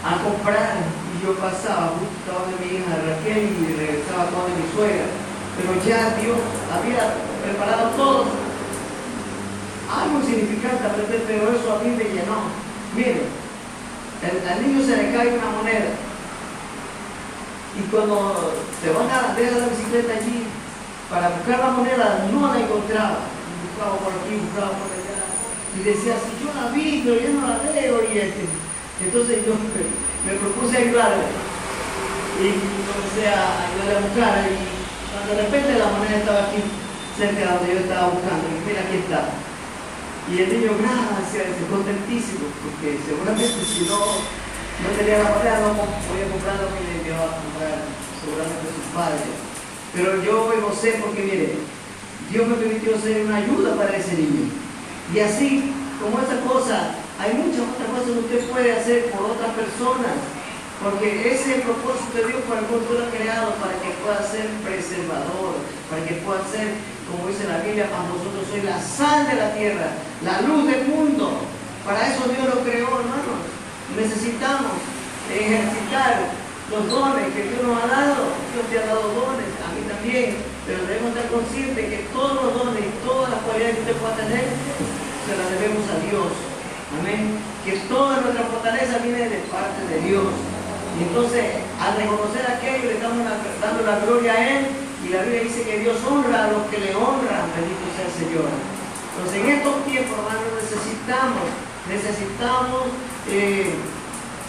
a comprar y yo pasaba justo donde mi hija Raquel y regresaba donde mi suegra, pero ya Dios había preparado todo, algo insignificante, pero eso a mí me llenó. Miren, al niño se le cae una moneda y cuando se van a dejar la bicicleta allí para buscar la moneda no la encontraba, buscaba por aquí, buscaba por allá y decía, si yo la vi pero yo no la veo, y entonces yo me propuse ayudarle y comencé a ayudarle a buscar, y cuando de repente la moneda estaba aquí cerca de donde yo estaba buscando, y mira, aquí está. Y el niño, gracias, contentísimo, porque seguramente si no tenía la moneda, no podía comprar lo que le iba a comprar seguramente sus padres. Pero yo me gocé porque, mire, Dios me permitió ser una ayuda para ese niño. Y así, como esa cosa, hay muchas otras cosas que usted puede hacer por otras personas, porque ese es el propósito de Dios para el cual tú lo has creado, para que pueda ser preservador, para que pueda ser, como dice la Biblia, para nosotros soy la sal de la tierra, la luz del mundo. Para eso Dios lo creó, hermanos. Necesitamos ejercitar los dones que Dios nos ha dado. Dios te ha dado dones, a mí también, pero debemos estar conscientes que todos los dones y todas las cualidades que usted pueda tener, se las debemos a Dios. Amén. Que toda nuestra fortaleza viene de parte de Dios. Y entonces, al reconocer aquello, le estamos dando la gloria a Él, y la Biblia dice que Dios honra a los que le honran, bendito sea el Señor. Entonces, en estos tiempos, hermanos, necesitamos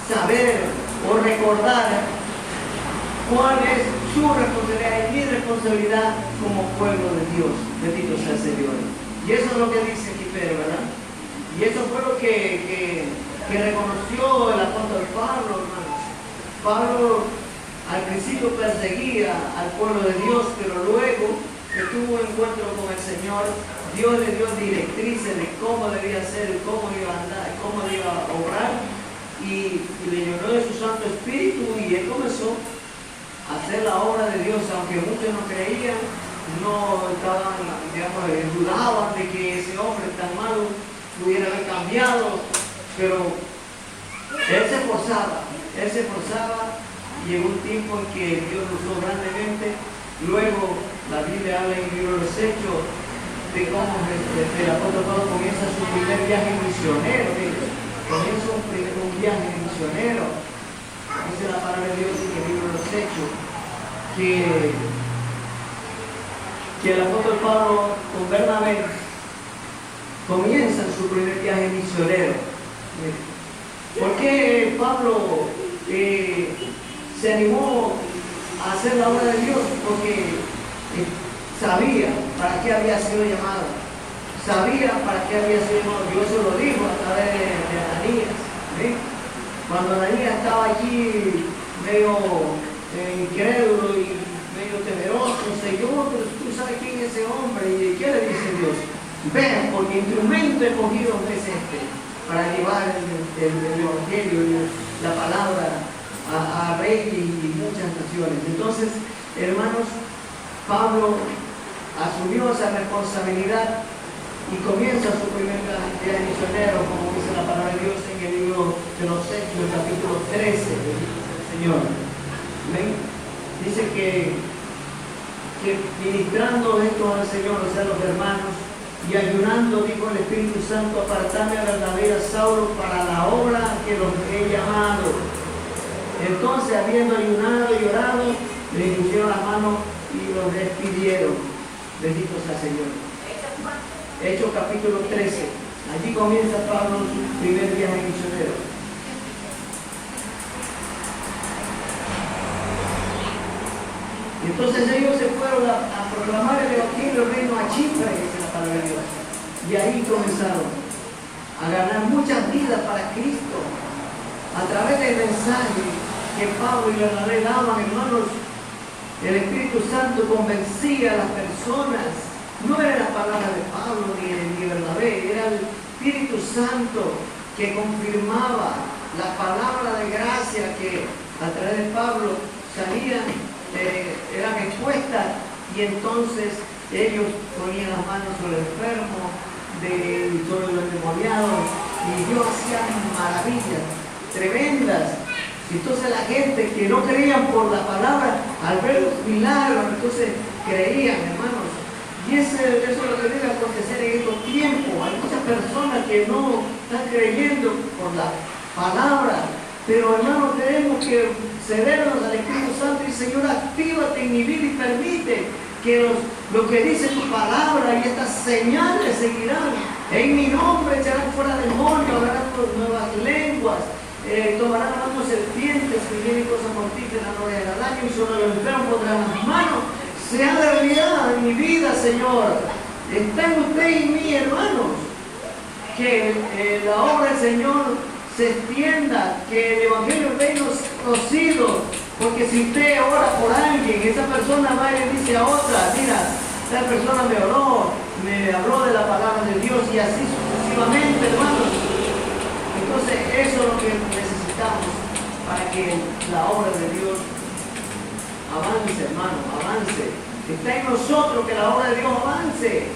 saber o recordar cuál es su responsabilidad y mi responsabilidad como pueblo de Dios, bendito sea el Señor. Y eso es lo que dice aquí Pedro, ¿verdad? Y eso fue lo que reconoció el apóstol Pablo, hermanos. Pablo al principio perseguía al pueblo de Dios, pero luego que tuvo un encuentro con el Señor, Dios le dio directrices de cómo debía ser, cómo iba a andar, cómo iba a obrar, y le llenó de su Santo Espíritu, y él comenzó a hacer la obra de Dios, aunque muchos no creían, no estaban, digamos, dudaban de que ese hombre tan malo pudiera haber cambiado, pero él se esforzaba, y llegó un tiempo en que Dios lo usó grandemente. Luego la Biblia habla en el libro de los Hechos de cómo el apóstol Pablo comienza su primer viaje misionero. Comienza un viaje misionero. Dice la palabra de Dios en el libro de los Hechos que el apóstol Pablo con Bernabé comienzan su primer viaje misionero. ¿Por qué Pablo se animó a hacer la obra de Dios? Porque sabía para qué había sido llamado. Sabía para qué había sido llamado. Dios se lo dijo a través de Ananías. Cuando Ananías estaba allí medio incrédulo y medio temeroso, Señor, pero tú sabes quién es ese hombre. ¿Y qué le dice Dios? Ven, porque instrumento escogido es para llevar el evangelio y la palabra a reyes y muchas naciones. Entonces, hermanos, Pablo asumió esa responsabilidad y comienza su primer viaje misionero, como dice la palabra de Dios en el libro de los Hechos, el capítulo 13 del Señor. ¿Ven? Dice que ministrando esto al Señor, o sea, los hermanos, y ayunando, dijo el Espíritu Santo, apartarme a Bernabé y a Saulo para la obra que los he llamado. Entonces, habiendo ayunado y orado, le impusieron la mano y los despidieron. Bendito sea el Señor. Hechos capítulo 13. Allí comienza Pablo su primer viaje misionero. Entonces ellos se fueron a proclamar el evangelio del reino a Chipre, dice la palabra de Dios. Y ahí comenzaron a ganar muchas vidas para Cristo a través del mensaje que Pablo y Bernabé daban, hermanos. El Espíritu Santo convencía a las personas. No era la palabra de Pablo ni de Bernabé, era el Espíritu Santo que confirmaba la palabra de gracia que a través de Pablo salían, eran expuestas, y entonces ellos ponían las manos sobre el enfermo, sobre los endemoniados, y Dios hacía maravillas tremendas. Entonces la gente que no creían por la palabra, al ver los milagros, entonces creían, hermanos. Y eso es lo que debe acontecer en estos tiempos. Hay muchas personas que no están creyendo por la palabra. Pero hermanos, tenemos que cedernos al Espíritu Santo y Señor, actívate en mi vida y permite que lo que dice tu palabra y estas señales seguirán. En mi nombre echarán fuera demonios, hablarán con nuevas lenguas, tomarán manos serpientes, que vienen cosas mortíferas, no le hará daño, y sobre los enfermos pondrán las manos. Sea de realidad en mi vida, Señor. Está en usted y en mí, hermanos, que la obra del Señor se extienda, que el Evangelio venga conocido, porque si usted ora por alguien, esa persona va y le dice a otra, mira, esta persona me oró, me habló de la palabra de Dios, y así sucesivamente, hermanos. Entonces eso es lo que necesitamos para que la obra de Dios avance, hermano, avance. Está en nosotros que la obra de Dios avance.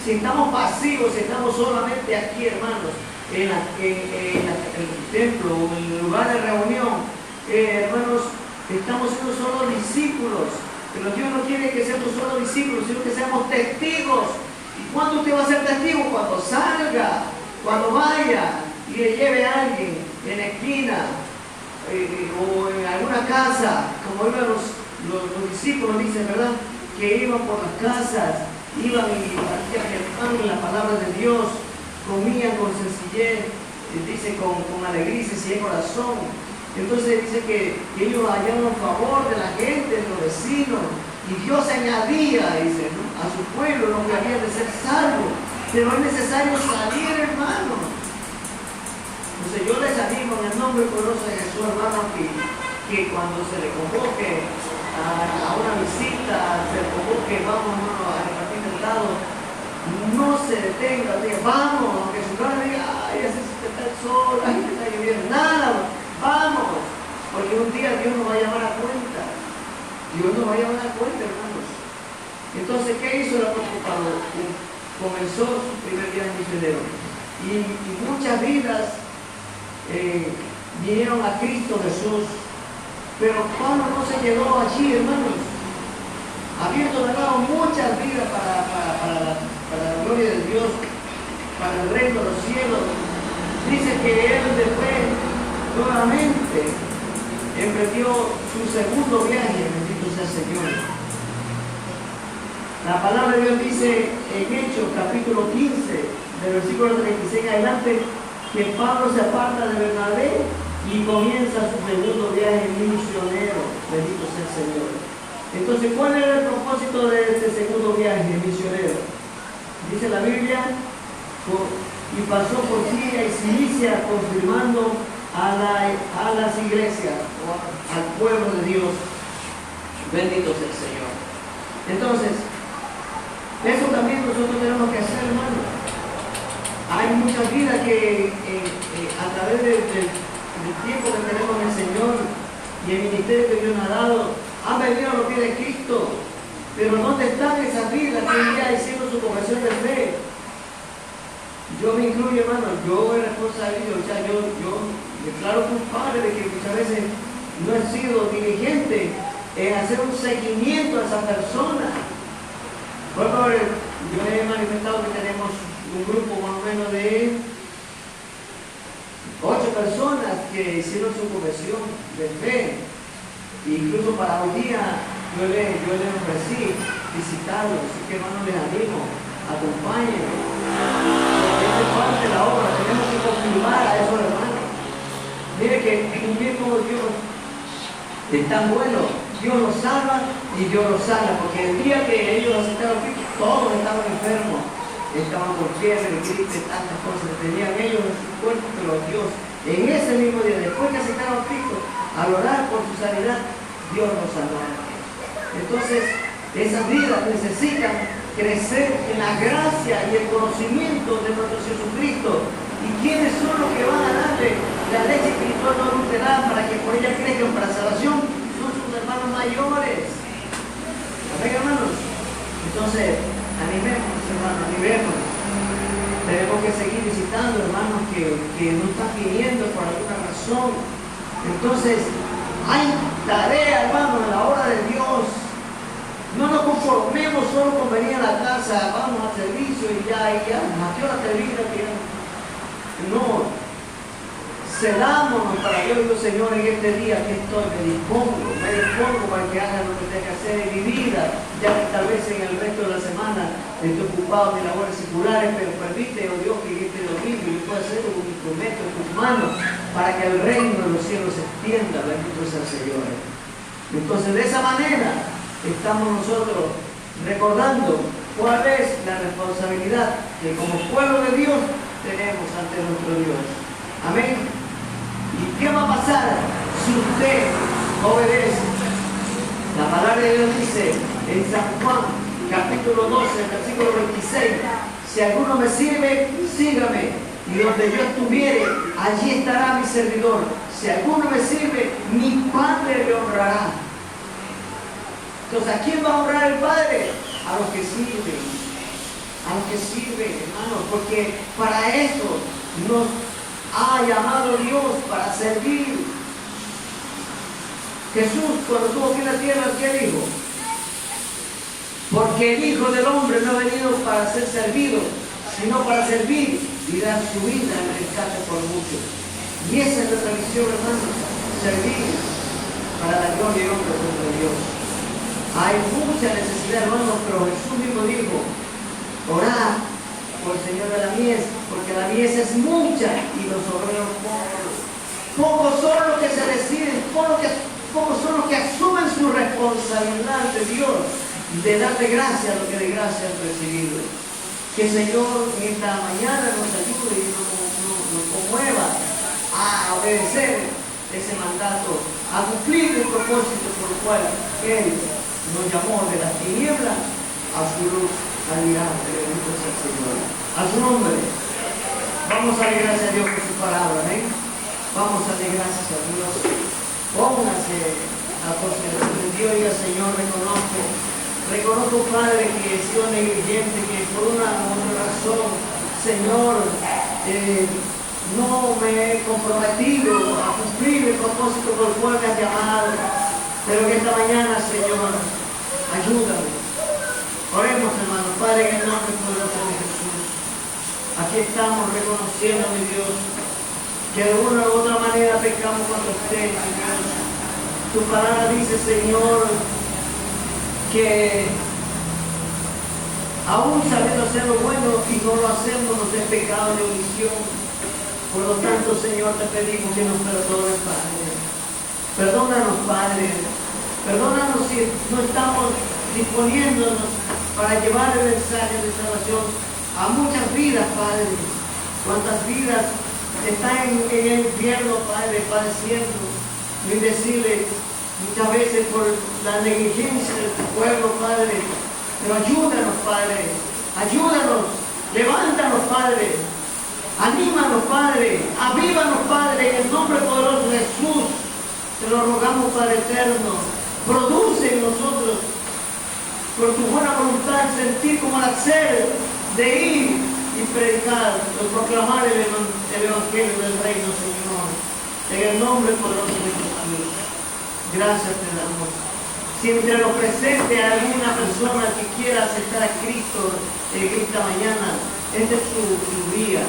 Si estamos pasivos, si estamos solamente aquí, hermanos, en el templo, en el lugar de reunión, hermanos, estamos siendo solo discípulos. Pero Dios no quiere que seamos solo discípulos, sino que seamos testigos. ¿Y cuándo usted va a ser testigo? Cuando salga, cuando vaya y le lleve a alguien en la esquina o en alguna casa, como iban los discípulos, dicen, ¿verdad? Que iban por las casas, iban y partían el pan y la palabra de Dios, comían con sencillez, dice con alegría y sencillez de corazón. Entonces dice que ellos hallaron favor de la gente, de los vecinos, y Dios añadía, dice, ¿no?, a su pueblo lo que había de ser salvo. Pero es necesario salir, hermano. Entonces yo les animo en el nombre poderoso de Jesús, hermano, que cuando se le convoque a una visita, se le convoque, vamos, hermano, a repartir el lado, no se detenga, diga, vamos, aunque su cara diga, ay, así se está el sol, ay, está lloviendo, nada, vamos, porque un día Dios nos va a llamar a cuenta. Dios nos va a llamar a cuenta, hermanos. Entonces, ¿qué hizo el apóstol Pablo? Comenzó su primer viaje misionero. Y muchas vidas vinieron a Cristo Jesús. Pero Pablo no se quedó allí, hermanos. Había donado muchas vidas para la gloria de Dios, para el reino de los cielos. Dice que él después nuevamente emprendió su segundo viaje, bendito sea el Señor. La palabra de Dios dice en Hechos capítulo 15, del versículo 36 en adelante, que Pablo se aparta de Bernabé y comienza su segundo viaje misionero, bendito sea el Señor. Entonces, ¿cuál era el propósito de este segundo viaje misionero? Dice la Biblia, y pasó por Siria y Cilicia, confirmando a las iglesias, o al pueblo de Dios. Bendito sea el Señor. Entonces, eso también nosotros tenemos que hacer, hermano. Hay muchas vidas que a través del tiempo que tenemos en el Señor y el ministerio que Dios nos ha dado, han venido a los pies de Cristo. Pero ¿dónde están esas vidas que hoy día hicieron su conversión de fe? Yo me incluyo, hermano, yo he responsabilidad, o sea, yo declaro culpable de que muchas veces no he sido diligente en hacer un seguimiento a esa persona. Por favor, yo he manifestado que tenemos un grupo más o menos de 8 personas que hicieron su conversión de fe. Incluso para hoy día yo les ofrecí visitarlos, así que hermanos, les animo, acompañen. Esta es parte de la obra, tenemos que confirmar a esos hermanos. Mire que un mismo Dios es tan bueno, Dios los salva y Dios los sana, porque el día que ellos aceptaron a Cristo, todos estaban enfermos, estaban con fiebre, gripe, tantas cosas que tenían ellos en su cuerpo, pero Dios, en ese mismo día, después que aceptaron a Cristo, al orar por su sanidad, Dios los salvó. Entonces, esas vidas necesitan crecer en la gracia y el conocimiento de nuestro Jesucristo. ¿Y quiénes son los que van a darle la leche espiritual no adulterada para que por ella crezcan para salvación? Son sus hermanos mayores. ¿Amén, hermanos? Entonces, animemos, hermanos, animemos. Tenemos que seguir visitando hermanos que no están viniendo por alguna razón. Entonces, hay tarea, hermano, en la obra de Dios. No nos conformemos solo con venir a la casa, vamos al servicio y ya, ¿a qué hora termina? No, cedámonos para Dios. Digo, Señor, en este día que estoy, me dispongo para que haga lo que tenga que hacer en mi vida, ya que tal vez en el resto de la semana estoy ocupado en mis labores seculares, pero permite, oh Dios, que en este domingo yo pueda ser un instrumento en tus manos para que el reino de los cielos se extienda, bendito sea el Señor. Entonces, de esa manera estamos nosotros recordando cuál es la responsabilidad que como pueblo de Dios tenemos ante nuestro Dios. Amén. ¿Y qué va a pasar si usted obedece? La palabra de Dios dice en San Juan, capítulo 12, versículo 26, si alguno me sirve, sígame, y donde yo estuviere, allí estará mi servidor. Si alguno me sirve, mi Padre le honrará. Entonces, ¿a quién va a honrar el Padre? A los que sirven. A los que sirven, hermanos, porque para eso nos ha llamado Dios, para servir. Jesús, cuando estuvo aquí en la tierra, ¿qué dijo? Porque el Hijo del Hombre no ha venido para ser servido, sino para servir y dar su vida en rescate por muchos. Y esa es nuestra misión, hermanos, servir para la gloria y honra de Dios. Hay mucha necesidad, hermanos, pero Jesús mismo dijo, orad por el Señor de la mies, porque la mies es mucha y los obreros pocos. Pocos son los que se deciden, pocos son los que asumen su responsabilidad ante Dios de darle gracia a lo que de gracia han recibido. Que el Señor en esta mañana nos ayude y nos conmueva a obedecer ese mandato, a cumplir el propósito por el cual Él nos llamó de las tinieblas a su luz admirable. Bendito sea el Señor. A su nombre. Vamos a dar gracias a Dios por su palabra. ¿eh? Vamos a dar gracias a Dios. Póngase a consideración de Dios y al Señor. Reconozco, Padre, que he sido negligente, que por una u otra razón, Señor, no me he comprometido a cumplir el propósito por el cual me has llamado. Pero que esta mañana, Señor, ayúdame. Oremos, hermanos. Padre, en el nombre poderoso de Jesús. Aquí estamos reconociendo, mi Dios, que de una u otra manera pecamos contra usted, mi Dios. Tu palabra dice, Señor, que aún sabiendo hacer lo bueno y no lo hacemos, nos es pecado de omisión. Por lo tanto, Señor, te pedimos que nos perdones, Padre. Perdónanos, Padre. Perdónanos si no estamos disponiéndonos para llevar el mensaje de salvación a muchas vidas, Padre. Cuántas vidas están en el infierno, Padre, padeciendo, indecibles, muchas veces por la negligencia de tu pueblo, Padre. Pero ayúdanos, Padre. Ayúdanos. Levántanos, Padre. Anímanos, Padre. Avívanos, Padre, en el nombre poderoso de Jesús. Te lo rogamos, Padre eterno. Produce en nosotros, por tu buena voluntad, sentir como el hacer de ir y predicar, de proclamar el Evangelio del Reino, Señor. En el nombre poderoso de Jesús. Gracias te damos. Si entre los presentes hay alguna persona que quiera aceptar a Cristo en esta mañana, este es su día.